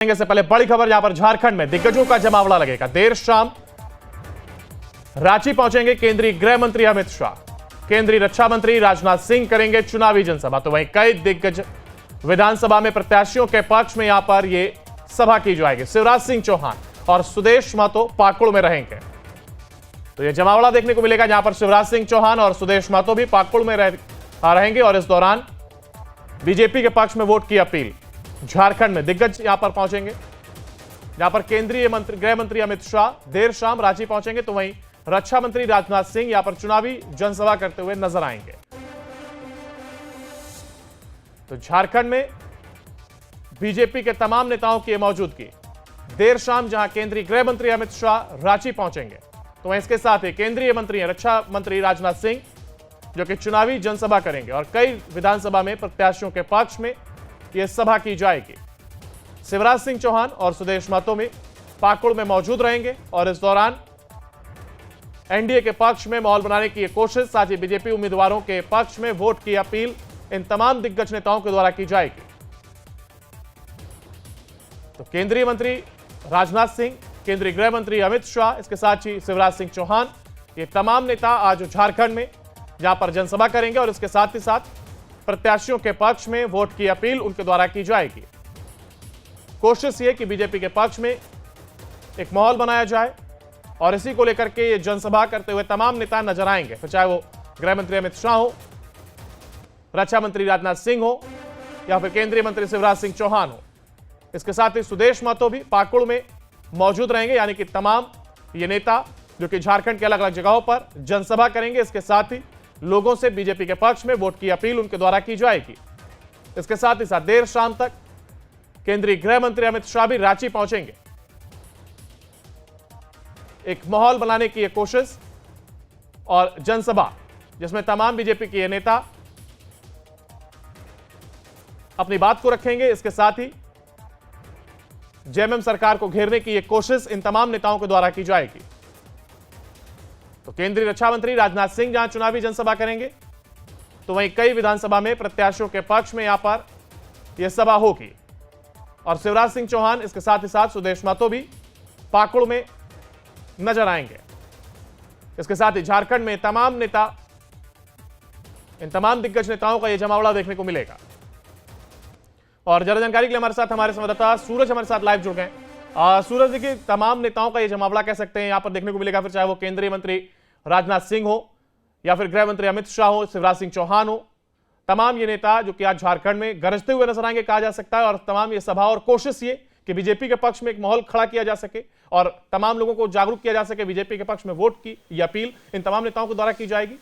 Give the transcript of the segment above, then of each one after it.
से पहले बड़ी खबर, यहां पर झारखंड में दिग्गजों का जमावड़ा लगेगा। देर शाम रांची पहुंचेंगे केंद्रीय गृह मंत्री अमित शाह, केंद्रीय रक्षा मंत्री राजनाथ सिंह करेंगे चुनावी जनसभा। तो वहीं कई दिग्गज विधानसभा में प्रत्याशियों के पक्ष में यहां पर यह सभा की जाएगी। शिवराज सिंह चौहान और सुदेश महतो पाकुड़ में रहेंगे, तो यह जमावड़ा देखने को मिलेगा। जहां पर शिवराज सिंह चौहान और सुदेश महतो भी पाकुड़ में रहेंगे और इस दौरान बीजेपी के पक्ष में वोट की अपील। झारखंड में दिग्गज यहां पर पहुंचेंगे, यहां पर केंद्रीय गृह मंत्री अमित शाह देर शाम रांची पहुंचेंगे, तो वहीं रक्षा मंत्री राजनाथ सिंह यहां पर चुनावी जनसभा करते हुए नजर आएंगे। तो झारखंड में बीजेपी के तमाम नेताओं की मौजूदगी। देर शाम जहां केंद्रीय गृह मंत्री अमित शाह रांची पहुंचेंगे, तो वहीं इसके साथ ही केंद्रीय मंत्री रक्षा मंत्री राजनाथ सिंह जो कि चुनावी जनसभा करेंगे और कई विधानसभा में प्रत्याशियों के पक्ष में यह सभा की जाएगी। शिवराज सिंह चौहान और सुदेश महतो में पाकुड़ में मौजूद रहेंगे और इस दौरान एनडीए के पक्ष में माहौल बनाने की कोशिश, साथ ही बीजेपी उम्मीदवारों के पक्ष में वोट की अपील इन तमाम दिग्गज नेताओं के द्वारा की जाएगी। तो केंद्रीय मंत्री राजनाथ सिंह, केंद्रीय गृह मंत्री अमित शाह, इसके साथ ही शिवराज सिंह चौहान, ये तमाम नेता आज झारखंड में यहां पर जनसभा करेंगे और इसके साथ ही साथ प्रत्याशियों के पक्ष में वोट की अपील उनके द्वारा की जाएगी। कोशिश ये कि बीजेपी के पक्ष में एक माहौल बनाया जाए और इसी को लेकर के ये जनसभा करते हुए तमाम नेता नजर आएंगे, फिर चाहे वो गृह मंत्री अमित शाह हो, रक्षा मंत्री राजनाथ सिंह हो या फिर केंद्रीय मंत्री शिवराज सिंह चौहान हो। इसके साथ ही सुदेश महतो भी पाकुड़ में मौजूद रहेंगे, यानी कि तमाम ये नेता जो कि झारखंड के अलग अलग जगहों पर जनसभा करेंगे। इसके साथ ही लोगों से बीजेपी के पक्ष में वोट की अपील उनके द्वारा की जाएगी। इसके साथ ही साथ देर शाम तक केंद्रीय गृह मंत्री अमित शाह भी रांची पहुंचेंगे। एक माहौल बनाने की यह कोशिश और जनसभा जिसमें तमाम बीजेपी के नेता अपनी बात को रखेंगे। इसके साथ ही जेएमएम सरकार को घेरने की यह कोशिश इन तमाम नेताओं के द्वारा की जाएगी। तो केंद्रीय रक्षा मंत्री राजनाथ सिंह जहां चुनावी जनसभा करेंगे, तो वहीं कई विधानसभा में प्रत्याशियों के पक्ष में यहां पर यह सभा होगी और शिवराज सिंह चौहान, इसके साथ ही साथ सुदेश महतो भी पाकुड़ में नजर आएंगे। इसके साथ ही झारखंड में तमाम नेता, इन तमाम दिग्गज नेताओं का यह जमावड़ा देखने को मिलेगा। और ज्यादा जानकारी के लिए हमारे साथ हमारे संवाददाता सूरज हमारे साथ लाइव जुड़ गए। सूरज, देखिए तमाम नेताओं का यह जमावड़ा कह सकते हैं यहां पर देखने को मिलेगा, फिर चाहे वो केंद्रीय मंत्री राजनाथ सिंह हो या फिर गृह मंत्री अमित शाह हो, शिवराज सिंह चौहान हो, तमाम ये नेता जो कि आज झारखंड में गरजते हुए नजर आएंगे कहा जा सकता है। और तमाम ये सभा और कोशिश ये कि बीजेपी के पक्ष में एक माहौल खड़ा किया जा सके और तमाम लोगों को जागरूक किया जा सके, बीजेपी के पक्ष में वोट की यह अपील इन तमाम नेताओं के द्वारा की जाएगी।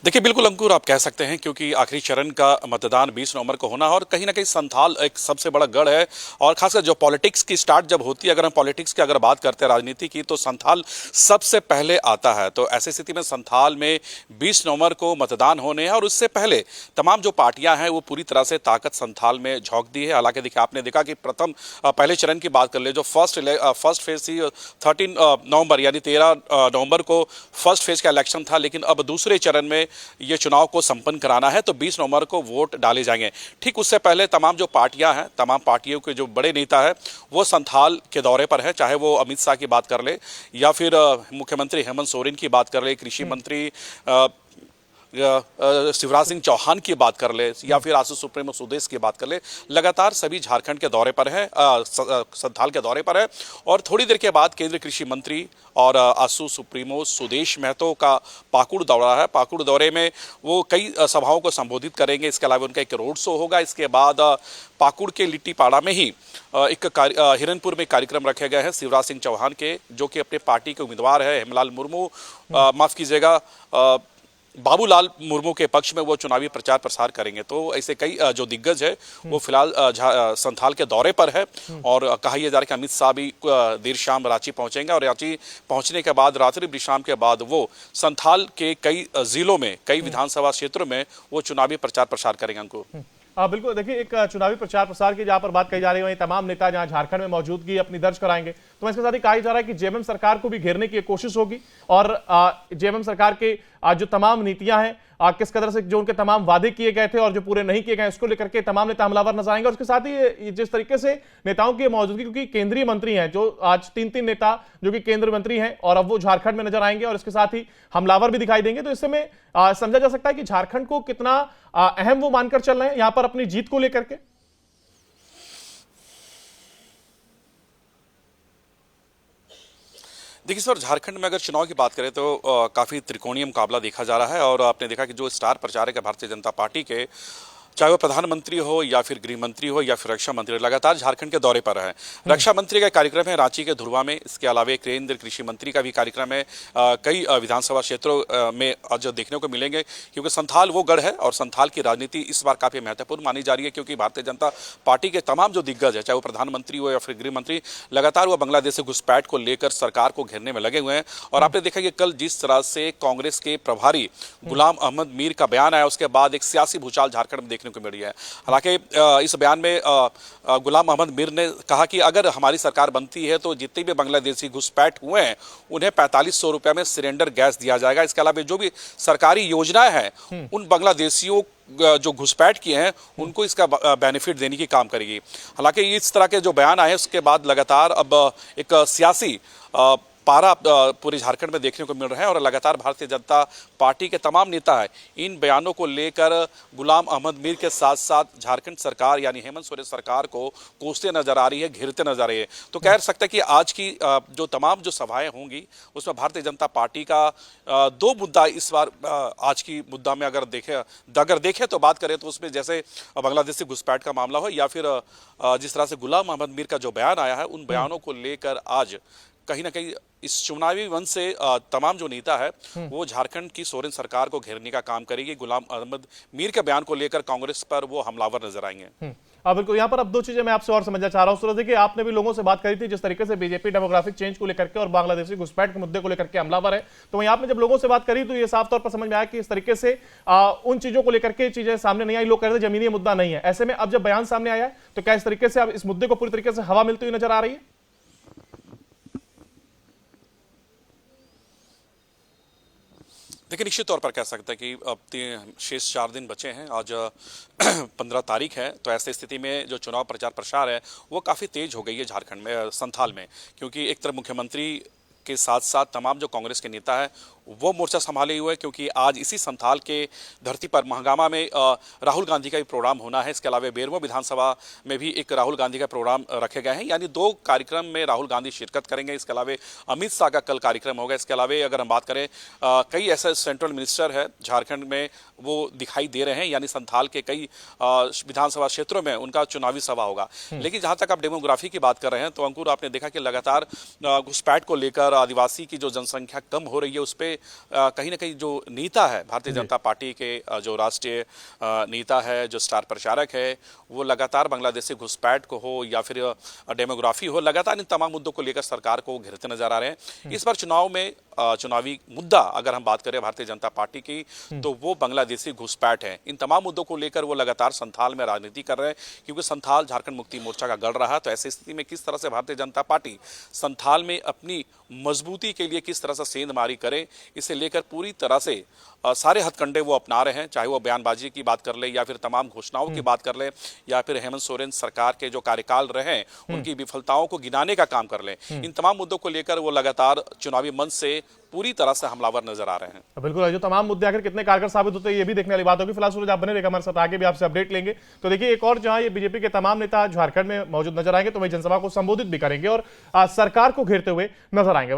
देखिए, बिल्कुल अंकुर, आप कह सकते हैं क्योंकि आखिरी चरण का मतदान 20 नवंबर को होना है और कहीं ना कहीं संथाल एक सबसे बड़ा गढ़ है। और खासकर जो पॉलिटिक्स की स्टार्ट जब होती है, अगर हम पॉलिटिक्स की अगर बात करते हैं, राजनीति की, तो संथाल सबसे पहले आता है। तो ऐसी स्थिति में संथाल में 20 नवंबर को मतदान होने हैं और उससे पहले तमाम जो पार्टियां हैं वो पूरी तरह से ताकत संथाल में झोंक दी है। हालांकि देखिए, आपने देखा कि पहले चरण की बात कर ले, जो फर्स्ट फेज थी 13 नवंबर यानी 13 नवंबर को फर्स्ट फेज का इलेक्शन था, लेकिन अब दूसरे चरण में ये चुनाव को संपन्न कराना है, तो 20 नवंबर को वोट डाले जाएंगे। ठीक उससे पहले तमाम जो पार्टियां हैं, तमाम पार्टियों के जो बड़े नेता हैं वो संथाल के दौरे पर है, चाहे वो अमित शाह की बात कर ले या फिर मुख्यमंत्री हेमंत सोरेन की बात कर ले, कृषि मंत्री शिवराज सिंह चौहान की बात कर ले या फिर आसू सुप्रीमो सुदेश की बात कर ले। लगातार सभी झारखंड के दौरे पर है, संथाल के दौरे पर है। और थोड़ी देर के बाद केंद्रीय कृषि मंत्री और आसू सुप्रीमो सुदेश महतो का पाकुड़ दौरा है। पाकुड़ दौरे में वो कई सभाओं को संबोधित करेंगे। इसके अलावा उनका एक रोड शो होगा। इसके बाद पाकुड़ के लिट्टीपाड़ा में ही हिरनपुर में कार्यक्रम रखे गए हैं शिवराज सिंह चौहान के, जो कि अपने पार्टी के उम्मीदवार है हेमलाल मुर्मू, माफ कीजिएगा बाबूलाल मुर्मू के पक्ष में वो चुनावी प्रचार प्रसार करेंगे। तो ऐसे कई जो दिग्गज है वो फिलहाल संथाल के दौरे पर है और कहा यह जा रहा है कि अमित शाह भी देर शाम रांची पहुंचेंगे और रांची पहुंचने के बाद रात्रि विश्राम के बाद वो संथाल के कई जिलों में, कई विधानसभा क्षेत्रों में वो चुनावी प्रचार प्रसार करेंगे। अंकुर, बिल्कुल, देखिए एक चुनावी प्रचार प्रसार की जहां पर बात कही जा रही है, तमाम नेता जहां झारखंड में मौजूदगी अपनी दर्ज कराएंगे, तो इसके साथ ही कहा जा रहा है कि जेएमएम सरकार को भी घेरने की कोशिश होगी और जेएमएम सरकार के आज जो तमाम नीतियां हैं, किस कदर से जो उनके तमाम वादे किए गए थे और जो पूरे नहीं किए गए, इसको लेकर के तमाम नेता हमलावर नजर आएंगे। और उसके साथ ही जिस तरीके से नेताओं की मौजूदगी, क्योंकि केंद्रीय मंत्री हैं जो आज 3 नेता जो कि केंद्रीय मंत्री हैं और अब वो झारखंड में नजर आएंगे और इसके साथ ही हमलावर भी दिखाई देंगे, तो इससे में समझा जा सकता है कि झारखंड को कितना अहम वो मानकर चल रहे हैं यहां पर अपनी जीत को लेकर के। देखिए सर, झारखंड में अगर चुनाव की बात करें तो काफ़ी त्रिकोणीय मुकाबला देखा जा रहा है और आपने देखा कि जो स्टार प्रचारक है भारतीय जनता पार्टी के, चाहे वो प्रधानमंत्री हो या फिर गृह मंत्री हो या फिर रक्षा मंत्री, लगातार झारखंड के दौरे पर है। रक्षा मंत्री का कार्यक्रम है रांची के धुरवा में, इसके अलावा केंद्रीय कृषि मंत्री का भी कार्यक्रम है। कई विधानसभा क्षेत्रों में आज देखने को मिलेंगे, क्योंकि संथाल वो गढ़ है और संथाल की राजनीति इस बार काफ़ी महत्वपूर्ण मानी जा रही है, क्योंकि भारतीय जनता पार्टी के तमाम जो दिग्गज है, चाहे वो प्रधानमंत्री हो या फिर गृह मंत्री, लगातार वो बांग्लादेश से घुसपैठ को लेकर सरकार को घेरने में लगे हुए हैं। और आपने देखा कि कल जिस तरह से कांग्रेस के प्रभारी गुलाम अहमद मीर का बयान आया, उसके बाद एक सियासी भूचाल झारखंड में देखने को मिल रही है। हालांकि इस बयान में गुलाम अहमद मीर ने कहा कि अगर हमारी सरकार बनती है तो जितने भी बांग्लादेशी घुसपैठ हुए हैं उन्हें 4500 रुपये में सिलेंडर गैस दिया जाएगा। इसके अलावा जो भी सरकारी योजनाएं हैं उन बांग्लादेशियों जो घुसपैठ किए हैं उनको इसका बेनिफिट देने की काम करेगी। हालांकि इस तरह के जो बयान आए उसके बाद लगातार अब एक सियासी पारा पूरे झारखंड में देखने को मिल रहा है और लगातार भारतीय जनता पार्टी के तमाम नेता है इन बयानों को लेकर गुलाम अहमद मीर के साथ साथ झारखंड सरकार यानी हेमंत सोरेन सरकार को कोसते नजर आ रही है, घेरते नजर आ रही है। तो कह सकते हैं कि आज की जो तमाम जो सभाएं होंगी उसमें भारतीय जनता पार्टी का 2 मुद्दा इस बार आज की मुद्दा में अगर देखें तो बात करें तो उसमें जैसे बांग्लादेशी घुसपैठ का मामला हो या फिर जिस तरह से गुलाम अहमद मीर का जो बयान आया है, उन बयानों को लेकर आज कहीं ना कहीं इस चुनावी मंच से तमाम जो नेता है वो झारखंड की सोरेन सरकार को घेरने का काम करेगी। गुलाम अहमद मीर के बयान को लेकर कांग्रेस पर वो हमलावर नजर आएंगे। बिल्कुल, यहाँ पर अब 2 चीजें मैं आपसे और समझना चाह रहा हूँ। देखिए, आपने भी लोगों से बात करी थी जिस तरीके से बीजेपी डेमोग्राफिक चेंज को लेकर के और बांग्लादेशी घुसपैठ के मुद्दे को लेकर के हमलावर है, तो वहीं आपने जब लोगों से बात करी तो ये साफ तौर पर समझ में आया कि इस तरीके से उन चीजों को लेकर के चीजें सामने नहीं आई। लोग कह रहे थे जमीनी मुद्दा नहीं है। ऐसे में अब जब बयान सामने आया है तो क्या इस तरीके से अब इस मुद्दे को पूरी तरीके से हवा मिलती हुई नजर आ रही है? देखिए, निश्चित तौर पर कह सकते हैं कि अब शेष 4 दिन बचे हैं, आज 15 तारीख है। तो ऐसी स्थिति में जो चुनाव प्रचार प्रसार है वो काफ़ी तेज हो गई है झारखंड में, संथाल में, क्योंकि एक तरफ मुख्यमंत्री के साथ साथ तमाम जो कांग्रेस के नेता है वो मोर्चा संभाले हुए हैं, क्योंकि आज इसी संथाल के धरती पर महागामा में राहुल गांधी का भी प्रोग्राम होना है। इसके अलावा बेरमो विधानसभा में भी एक राहुल गांधी का प्रोग्राम रखे गए हैं, यानी 2 कार्यक्रम में राहुल गांधी शिरकत करेंगे। इसके अलावा अमित शाह का कल कार्यक्रम होगा। इसके अलावा अगर हम बात करें कई ऐसे सेंट्रल मिनिस्टर है झारखंड में वो दिखाई दे रहे हैं, यानी संथाल के कई विधानसभा क्षेत्रों में उनका चुनावी सभा होगा। लेकिन जहां तक आप डेमोग्राफी की बात कर रहे हैं तो अंकुर, आपने देखा कि लगातार घुसपैठ को लेकर आदिवासी की जो जनसंख्या कम हो रही है उस पर कहीं ना कहीं जो नेता है भारतीय जनता पार्टी के जो राष्ट्रीय नेता है, जो स्टार प्रचारक है, वो लगातार बांग्लादेशी घुसपैठ को हो या फिर डेमोग्राफी हो, लगातार इन तमाम मुद्दों को लेकर सरकार को घेरते नजर आ रहे हैं। इस बार चुनाव में चुनावी मुद्दा अगर हम बात करें भारतीय जनता पार्टी की तो वो बांग्लादेशी घुसपैठ है। इन तमाम मुद्दों को लेकर वो लगातार संथाल में राजनीति कर रहे हैं, क्योंकि संथाल झारखंड मुक्ति मोर्चा का गढ़ रहा। तो ऐसी स्थिति में किस तरह से भारतीय जनता पार्टी संथाल में अपनी मजबूती के लिए किस तरह से सेंधमारी करे, इसे लेकर पूरी तरह से सारे हथकंडे वो अपना रहे हैं, चाहे वो बयानबाजी की बात कर ले या फिर तमाम घोषणाओं की बात कर ले या फिर हेमंत सोरेन सरकार के जो कार्यकाल रहे उनकी विफलताओं को गिनाने का काम कर ले। इन तमाम मुद्दों को लेकर वो लगातार चुनावी मंच से पूरी तरह से हमलावर नजर आ रहे हैं। बिल्कुल, जो तमाम मुद्दे आखिर कितने कारगर साबित होते हैं ये भी देखने वाली बात होगी। फिलहाल सूरज आप बने रहेगा हमारे साथ, आगे भी आपसे अपडेट लेंगे। तो देखिए, एक और जहां ये बीजेपी के तमाम नेता झारखंड में मौजूद नजर आएंगे तो वही जनसभा को संबोधित भी करेंगे और सरकार को घेरते हुए नजर आएंगे।